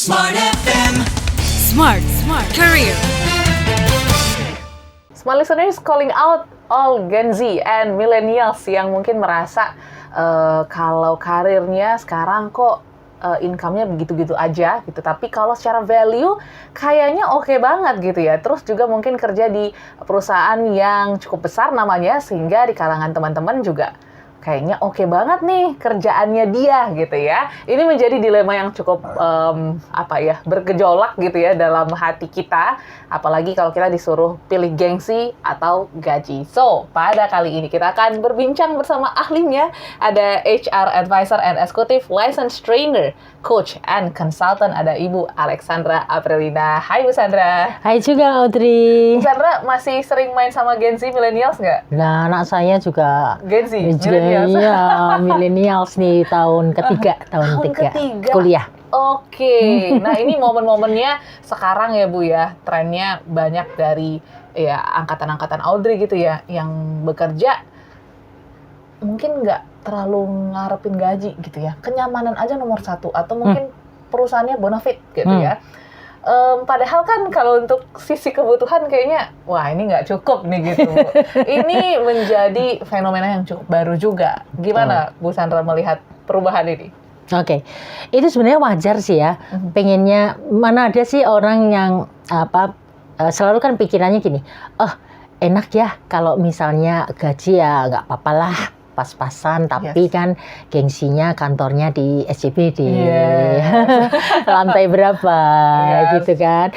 Smart FM. Smart Career. Smart listeners, calling out all Gen Z and millennials yang mungkin merasa kalau karirnya sekarang kok income-nya begitu-gitu aja gitu. Tapi kalau secara value kayaknya oke banget gitu ya. Terus juga mungkin kerja di perusahaan yang cukup besar namanya, sehingga di kalangan teman-teman juga kayaknya oke banget nih kerjaannya dia gitu ya. Ini menjadi dilema yang cukup bergejolak gitu ya dalam hati kita. Apalagi kalau kita disuruh pilih gengsi atau gaji. So, pada kali ini kita akan berbincang bersama ahlinya. Ada HR Advisor and Executive License Trainer, Coach and Consultant. Ada Ibu Alexandra Aprilina. Hai Bu Sandra. Hai juga Audrey. Bu Sandra masih sering main sama Gen Z millennials nggak? Nah, anak saya juga Gen Z, Iya, millennials nih tahun ketiga kuliah. Oke, nah ini momen-momennya sekarang ya Bu ya, trennya banyak dari ya angkatan-angkatan Audrey gitu ya, yang bekerja mungkin nggak terlalu ngarepin gaji gitu ya, kenyamanan aja nomor satu, atau mungkin perusahaannya bonafit gitu ya. Padahal kan kalau untuk sisi kebutuhan kayaknya, wah ini nggak cukup nih gitu. Ini menjadi fenomena yang cukup baru juga. Gimana Bu Sandra melihat perubahan ini? Oke, itu sebenarnya wajar sih ya. Pengennya, mana ada sih orang yang selalu kan pikirannya gini, enak ya kalau misalnya gaji ya nggak apa-apa lah, pas-pasan, tapi kan gengsinya kantornya di SCBD, lantai berapa, gitu kan.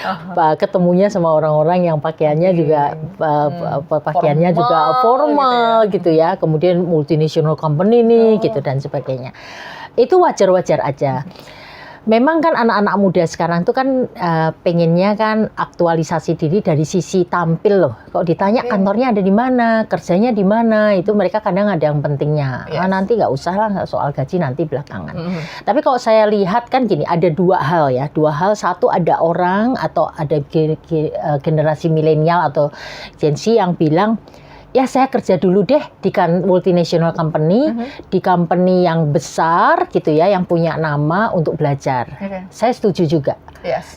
Ketemunya sama orang-orang yang pakaiannya juga pakaiannya juga formal gitu ya. Kemudian multinational company nih gitu dan sebagainya. Itu wajar-wajar aja. Memang kan anak-anak muda sekarang tuh kan pengennya kan aktualisasi diri dari sisi tampil loh. Kalau ditanya kantornya ada di mana, kerjanya di mana, itu mereka kadang ada yang pentingnya. Nanti nggak usah lah soal gaji, nanti belakangan. Tapi kalau saya lihat kan gini, ada dua hal ya. Dua hal, satu ada orang atau ada generasi milenial atau Gen Z yang bilang, ya saya kerja dulu deh di multinational company, di company yang besar gitu ya, yang punya nama untuk belajar. Saya setuju juga.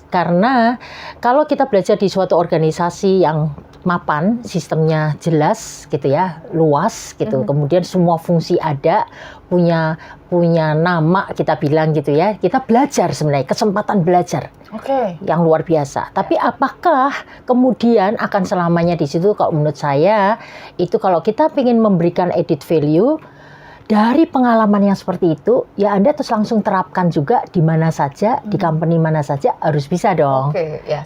Karena kalau kita belajar di suatu organisasi yang mapan, sistemnya jelas gitu ya, luas gitu, kemudian semua fungsi ada, punya nama kita bilang gitu ya, kita belajar sebenarnya, kesempatan belajar yang luar biasa. Tapi apakah kemudian akan selamanya di situ? Kalau menurut saya itu, kalau kita ingin memberikan added value dari pengalaman yang seperti itu, ya Anda terus langsung terapkan juga di mana saja, di company mana saja, harus bisa dong.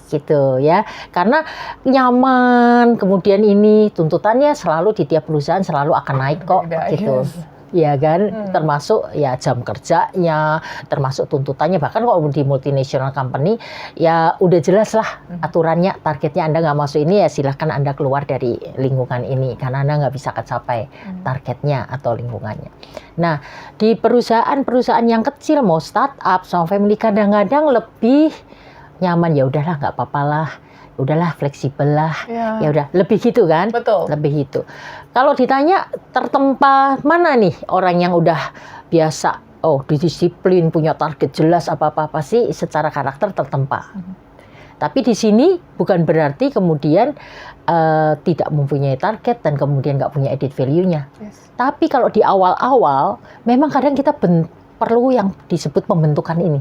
Gitu ya. Karena nyaman, kemudian ini tuntutannya selalu di tiap perusahaan selalu akan naik kok gitu. Ya kan, termasuk ya jam kerjanya, termasuk tuntutannya. Bahkan kalau di multinational company ya udah jelas lah aturannya, targetnya. Anda nggak masuk ini ya silahkan Anda keluar dari lingkungan ini, karena Anda nggak bisa kecapai targetnya atau lingkungannya. Nah, di perusahaan-perusahaan yang kecil, mau startup sama family, kadang-kadang lebih nyaman, ya udahlah nggak apa-apa lah, udahlah fleksibel lah, ya udah, lebih gitu kan. Lebih gitu. Kalau ditanya tertempa mana nih orang yang udah biasa, disiplin, punya target jelas, apa-apa sih secara karakter tertempa. Tapi di sini bukan berarti kemudian tidak mempunyai target dan kemudian nggak punya added value-nya. Tapi kalau di awal-awal memang kadang kita perlu yang disebut pembentukan ini.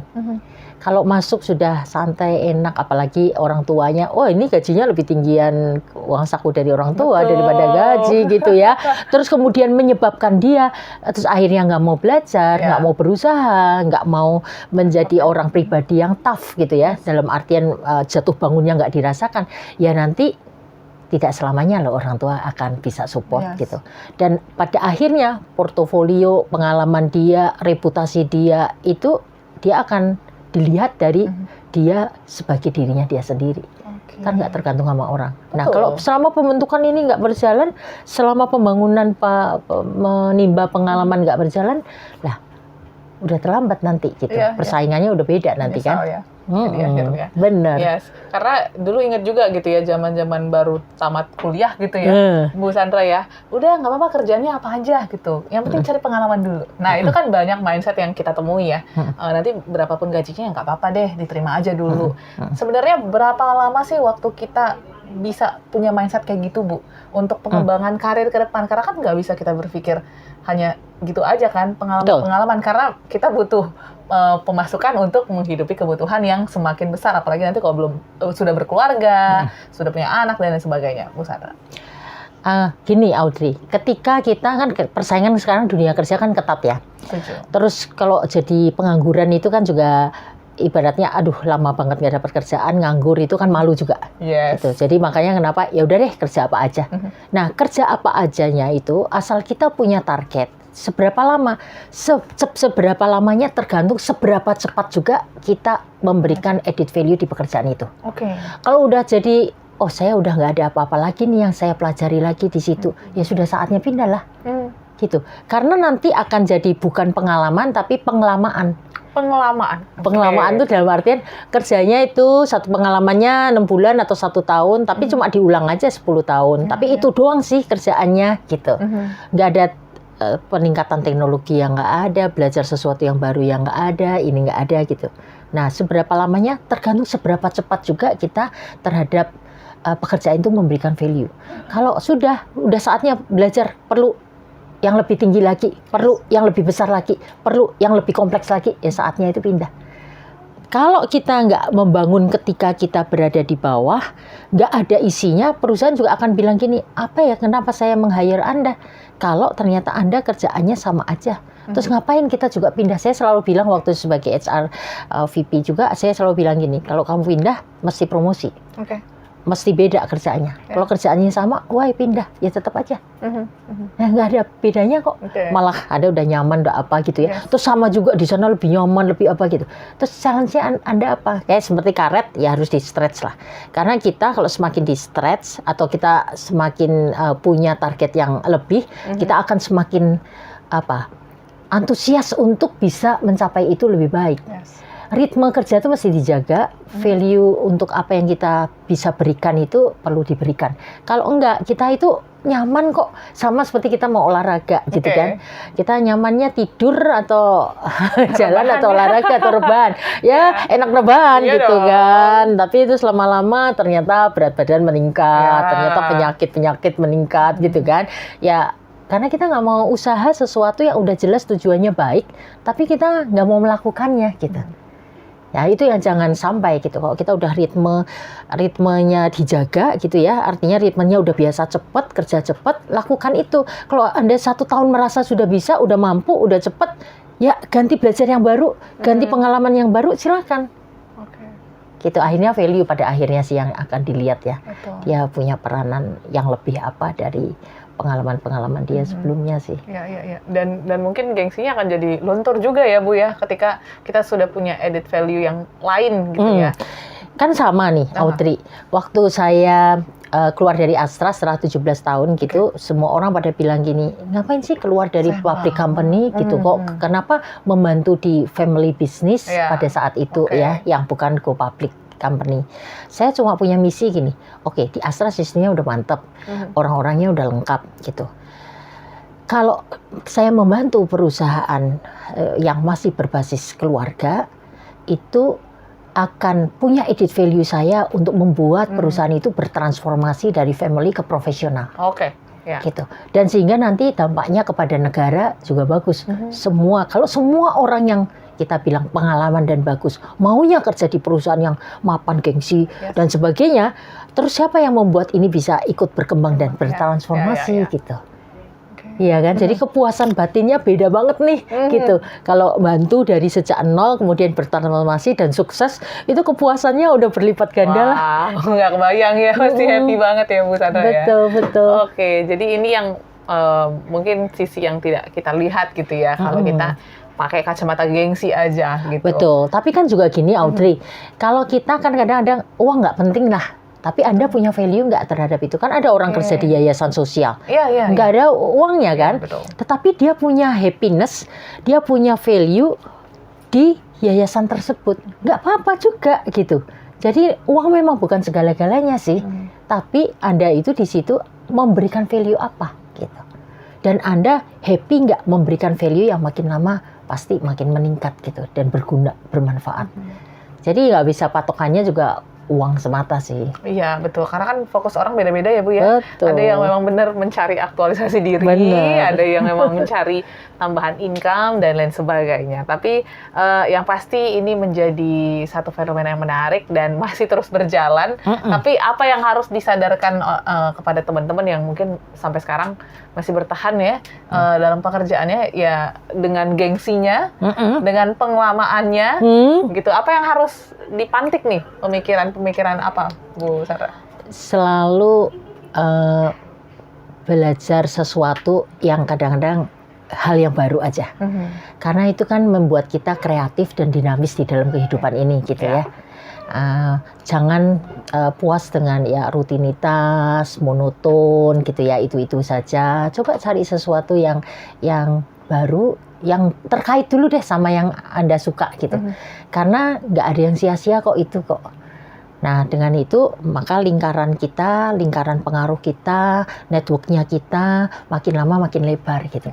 Kalau masuk sudah santai, enak, apalagi orang tuanya, ini gajinya lebih tinggian uang saku dari orang tua daripada gaji gitu ya. Terus kemudian menyebabkan dia, terus akhirnya nggak mau belajar, nggak mau berusaha, nggak mau menjadi orang pribadi yang tough gitu ya. Dalam artian jatuh bangunnya nggak dirasakan, ya nanti tidak selamanya loh orang tua akan bisa support gitu. Dan pada akhirnya portofolio, pengalaman dia, reputasi dia, itu dia akan dilihat dari dia sebagai dirinya dia sendiri. Kan nggak tergantung sama orang. Nah, kalau selama pembentukan ini nggak berjalan, selama pembangunan menimba pengalaman nggak berjalan, lah udah terlambat nanti gitu. Persaingannya udah beda nanti kan. di akhirnya. Benar. Yes, karena dulu inget juga gitu ya, zaman-zaman baru tamat kuliah gitu ya, Bu Sandra ya. Udah nggak apa-apa kerjanya apa aja gitu. Yang penting cari pengalaman dulu. Nah itu kan banyak mindset yang kita temui ya. Nanti berapapun gajinya nggak apa-apa deh, diterima aja dulu. Sebenarnya berapa lama sih waktu kita bisa punya mindset kayak gitu, Bu, untuk pengembangan karir ke depan? Karena kan nggak bisa kita berpikir hanya gitu aja kan, pengalaman karena kita butuh pemasukan untuk menghidupi kebutuhan yang semakin besar, apalagi nanti kalau belum sudah berkeluarga, sudah punya anak dan lain sebagainya, Bu Sandra. Gini Audrey, ketika kita kan persaingan sekarang dunia kerja kan ketat ya. Setuju. Terus kalau jadi pengangguran itu kan juga ibaratnya aduh lama banget nggak dapat kerjaan, nganggur itu kan malu juga. Yes. Gitu. Jadi makanya kenapa ya udah deh kerja apa aja. Nah, kerja apa ajanya itu asal kita punya target. Seberapa lama? Seberapa lamanya tergantung seberapa cepat juga kita memberikan added value di pekerjaan itu. Oke. Kalau udah jadi oh saya udah nggak ada apa-apa lagi nih yang saya pelajari lagi di situ, ya sudah saatnya pindah lah. Gitu. Karena nanti akan jadi bukan pengalaman tapi penglamaan. Penglamaan itu dalam artian kerjanya itu satu pengalamannya 6 bulan atau 1 tahun, tapi cuma diulang aja 10 tahun. Tapi itu doang sih kerjaannya gitu. Nggak ada peningkatan teknologi yang nggak ada, belajar sesuatu yang baru yang nggak ada, ini nggak ada gitu. Nah, seberapa lamanya tergantung seberapa cepat juga kita terhadap pekerjaan itu memberikan value. Kalau udah saatnya belajar, perlu yang lebih tinggi lagi, perlu yang lebih besar lagi, perlu yang lebih kompleks lagi, ya saatnya itu pindah. Kalau kita nggak membangun ketika kita berada di bawah, nggak ada isinya, perusahaan juga akan bilang gini, apa ya kenapa saya meng-hire Anda? Kalau ternyata Anda kerjaannya sama aja. Terus ngapain kita juga pindah? Saya selalu bilang waktu sebagai HR VP juga, saya selalu bilang gini, kalau kamu pindah, mesti promosi. Mesti beda kerjaannya. Kalau kerjaannya sama, wah pindah, ya tetap aja. Nah, nggak ada bedanya kok. Malah ada udah nyaman, udah apa gitu ya. Terus sama juga di sana lebih nyaman, lebih apa gitu. Terus challenge-nya Anda apa? Kayak seperti karet, ya harus di stretch lah. Karena kita kalau semakin di stretch atau kita semakin punya target yang lebih, kita akan semakin antusias untuk bisa mencapai itu lebih baik. Ritme kerja itu mesti dijaga, value untuk apa yang kita bisa berikan itu perlu diberikan. Kalau enggak, kita itu nyaman kok, sama seperti kita mau olahraga gitu kan. Kita nyamannya tidur atau jalan atau olahraga atau rebahan. Ya enak rebahan gitu kan. Tapi itu lama-lama ternyata berat badan meningkat, ternyata penyakit meningkat gitu kan. Ya karena kita nggak mau usaha sesuatu yang udah jelas tujuannya baik, tapi kita nggak mau melakukannya gitu. Ya itu yang jangan sampai gitu. Kalau kita udah ritmenya dijaga gitu ya, artinya ritmenya udah biasa cepat, kerja cepat, lakukan itu. Kalau Anda 1 tahun merasa sudah bisa, udah mampu, udah cepat, ya ganti belajar yang baru, ganti pengalaman yang baru, silakan. Gitu akhirnya value pada akhirnya sih yang akan dilihat ya. Dia punya peranan yang lebih apa dari pengalaman-pengalaman dia sebelumnya sih. Iya. Dan mungkin gengsinya akan jadi luntur juga ya Bu ya, ketika kita sudah punya added value yang lain gitu ya. Kan sama nih Audrey, waktu saya keluar dari Astra setelah 17 tahun gitu, semua orang pada bilang gini, ngapain sih keluar dari public company gitu kok, kenapa membantu di family business pada saat itu ya, yang bukan go public company. Saya cuma punya misi gini, oke, di Astra sistemnya udah mantap, orang-orangnya udah lengkap gitu. Kalau saya membantu perusahaan yang masih berbasis keluarga, itu akan punya added value saya untuk membuat perusahaan itu bertransformasi dari family ke profesional. Gitu. Dan sehingga nanti dampaknya kepada negara juga bagus. Kalau semua orang yang kita bilang pengalaman dan bagus, maunya kerja di perusahaan yang mapan, gengsi dan sebagainya, terus siapa yang membuat ini bisa ikut berkembang dan bertransformasi gitu. Iya kan, jadi kepuasan batinnya beda banget nih gitu. Kalau bantu dari sejak nol kemudian bertransformasi dan sukses, itu kepuasannya udah berlipat ganda lah. Nggak kebayang ya, pasti happy banget ya Bu Sandra ya. Betul. Oke, jadi ini yang mungkin sisi yang tidak kita lihat gitu ya, kalau kita pakai kacamata gengsi aja gitu. Betul, tapi kan juga gini Audrey, kalau kita kan kadang-kadang uang nggak penting lah, tapi Anda punya value nggak terhadap itu? Kan ada orang kerja di yayasan sosial, nggak ada uangnya kan? Tetapi dia punya happiness, dia punya value di yayasan tersebut, nggak apa-apa juga gitu. Jadi uang memang bukan segala-galanya sih, tapi Anda itu di situ memberikan value apa gitu. Dan Anda happy nggak memberikan value yang makin lama pasti makin meningkat gitu dan berguna, bermanfaat. Jadi nggak bisa patokannya juga uang semata sih. Iya betul, karena kan fokus orang beda-beda ya Bu ya. Betul. Ada yang memang benar mencari aktualisasi diri, Benar. ada yang memang mencari tambahan income dan lain sebagainya. Tapi yang pasti ini menjadi satu fenomena yang menarik dan masih terus berjalan. Tapi apa yang harus disadarkan kepada teman-teman yang mungkin sampai sekarang masih bertahan ya dalam pekerjaannya ya dengan gengsinya, dengan pengelamaannya, gitu. Apa yang harus dipantik nih pemikiran apa Bu Sandra? Selalu belajar sesuatu yang kadang-kadang hal yang baru aja. Karena itu kan membuat kita kreatif dan dinamis di dalam kehidupan ini gitu ya. Jangan puas dengan ya rutinitas, monoton gitu ya, itu saja. Coba cari sesuatu yang baru, yang terkait dulu deh sama yang Anda suka gitu. Karena nggak ada yang sia-sia kok itu kok. Nah, dengan itu maka lingkaran kita, lingkaran pengaruh kita, networknya kita makin lama makin lebar gitu.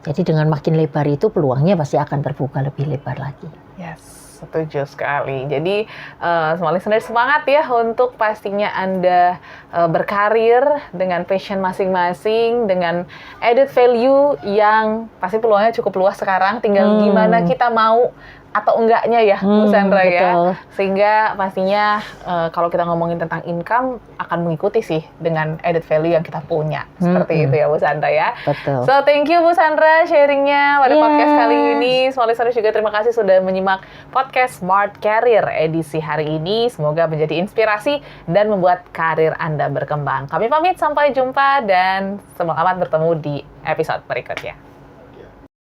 Jadi dengan makin lebar itu peluangnya pasti akan terbuka lebih lebar lagi. Yes, setuju sekali. Jadi semua listener semangat ya untuk pastinya Anda berkarir dengan passion masing-masing, dengan added value yang pasti peluangnya cukup luas sekarang. Tinggal gimana kita mau atau enggaknya ya Bu Sandra ya. Betul. Sehingga pastinya kalau kita ngomongin tentang income akan mengikuti sih dengan added value yang kita punya. Seperti itu ya Bu Sandra ya. Betul. So thank you Bu Sandra sharingnya pada Yes. podcast kali ini. Semua listeners juga terima kasih sudah menyimak podcast Smart Career edisi hari ini. Semoga menjadi inspirasi dan membuat karir Anda berkembang. Kami pamit, sampai jumpa dan selamat bertemu di episode berikutnya.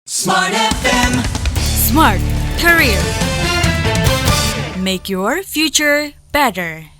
Smart FM. Smart Career. Make your future better.